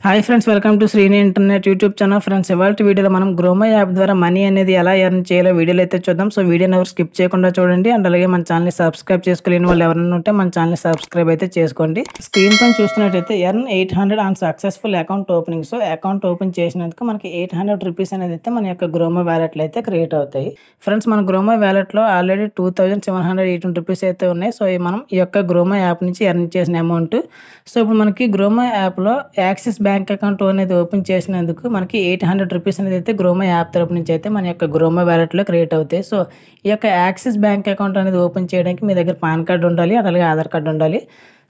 Hi friends, welcome to Srini internet YouTube channel. Friends, ఇవాళ వీడియోలో మనం గ్రోమో యాప్ ద్వారా మనీ అనేది ఎలా ఎర్న్ చేయాలో వీడియోలో అయితే చూద్దాం. సో వీడియోని ఎవరు స్కిప్ చేయకుండా చూడండి. అండ్ అలాగే మన ఛానల్ని సబ్స్క్రైబ్ చేసుకోలేని వాళ్ళు ఎవరైనా ఉంటే మన ఛానల్ని సబ్స్క్రైబ్ అయితే చేసుకోండి. స్క్రీన్ పైన చూస్తున్నట్టయితే earn 800 on successful account opening. So account open చేసినందుకు మనకి 800 రూపీస్ అనేది అయితే మన యొక్క గ్రోమో వ్యాలెట్లో అయితే క్రియేట్ అవుతాయి. ఫ్రెండ్స్, మన గ్రోమో వ్యాలెట్లో ఆల్రెడీ 2718 రూపీస్ అయితే ఉన్నాయి. సో మనం ఈ యొక్క గ్రోమో యాప్ నుంచి ఎర్న్ చేసిన అమౌంట్. సో ఇప్పుడు మనకి గ్రోమో యాప్లో యాక్సిస్ బ్యాంక్ అకౌంట్ అనేది ఓపెన్ చేసినందుకు మనకి 800 రూపీస్ అనేది అయితే గ్రోమో యాప్ తరపు నుంచి అయితే మన యొక్క గ్రోమో వ్యాలెట్లో క్రియేట్ అవుతాయి. సో ఈ యొక్క యాక్సిస్ బ్యాంక్ అకౌంట్ అనేది ఓపెన్ చేయడానికి మీ దగ్గర పాన్ కార్డు ఉండాలి, అలాగే ఆధార్ కార్డు ఉండాలి.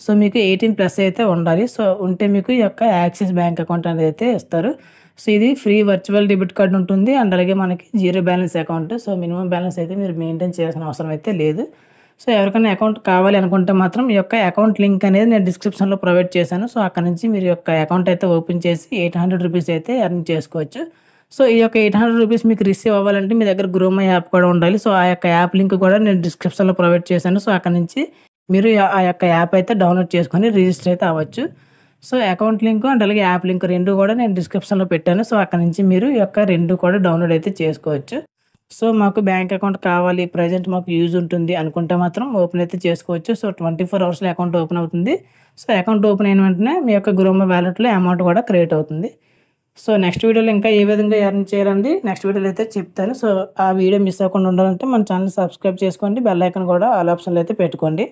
సో మీకు 18+ అయితే ఉండాలి. సో ఉంటే మీకు ఈ యొక్క యాక్సిస్ బ్యాంక్ అకౌంట్ అనేది అయితే ఇస్తారు. సో ఇది ఫ్రీ వర్చువల్ డెబిట్ కార్డు ఉంటుంది. అండ్ అలాగే మనకి zero balance account. So minimum balance అయితే మీరు మెయింటైన్ చేయాల్సిన అవసరం అయితే లేదు. సో ఎవరికైనా అకౌంట్ కావాలి అనుకుంటే మాత్రం ఈ యొక్క అకౌంట్ లింక్ అనేది నేను డిస్క్రిప్షన్లో ప్రొవైడ్ చేశాను. సో అక్కడ నుంచి మీరు యొక్క అకౌంట్ అయితే ఓపెన్ చేసి 800 రూపీస్ అయితే ఎర్న్ చేసుకోవచ్చు. సో ఈ యొక్క 800 రూపీస్ మీకు రిసీవ్ అవ్వాలంటే మీ దగ్గర గ్రోమో యాప్ కూడా ఉండాలి. సో ఆ యొక్క యాప్ లింక్ కూడా నేను డిస్క్రిప్షన్లో ప్రొవైడ్ చేశాను. సో అక్కడ నుంచి మీరు ఆ యొక్క యాప్ అయితే డౌన్లోడ్ చేసుకొని రిజిస్టర్ అయితే అవ్వచ్చు. సో అకౌంట్ లింక్ అండ్ అలాగే యాప్ లింక్ రెండు కూడా నేను డిస్క్రిప్షన్లో పెట్టాను. సో అక్కడ నుంచి మీరు ఈ యొక్క రెండు కూడా డౌన్లోడ్ అయితే చేసుకోవచ్చు. సో మాకు బ్యాంక్ అకౌంట్ కావాలి, ప్రజెంట్ మాకు యూజ్ ఉంటుంది అనుకుంటే మాత్రం ఓపెన్ అయితే చేసుకోవచ్చు. సో 24 అవర్స్లో అకౌంట్ ఓపెన్ అవుతుంది. సో అకౌంట్ ఓపెన్ అయిన వెంటనే మీ యొక్క గ్రోమో వ్యాలెట్లో అమౌంట్ కూడా క్రియేట్ అవుతుంది. సో నెక్స్ట్ వీడియోలో ఇంకా ఏ విధంగా ఎర్న్ చేయాలండి నెక్స్ట్ వీడియోలో అయితే చెప్తాను. సో ఆ వీడియో మిస్ అవ్వకుండా ఉండాలంటే మన ఛానల్ సబ్స్క్రైబ్ చేసుకోండి, బెల్ ఐకాన్ కూడా ఆల్ ఆప్షన్లో అయితే పెట్టుకోండి.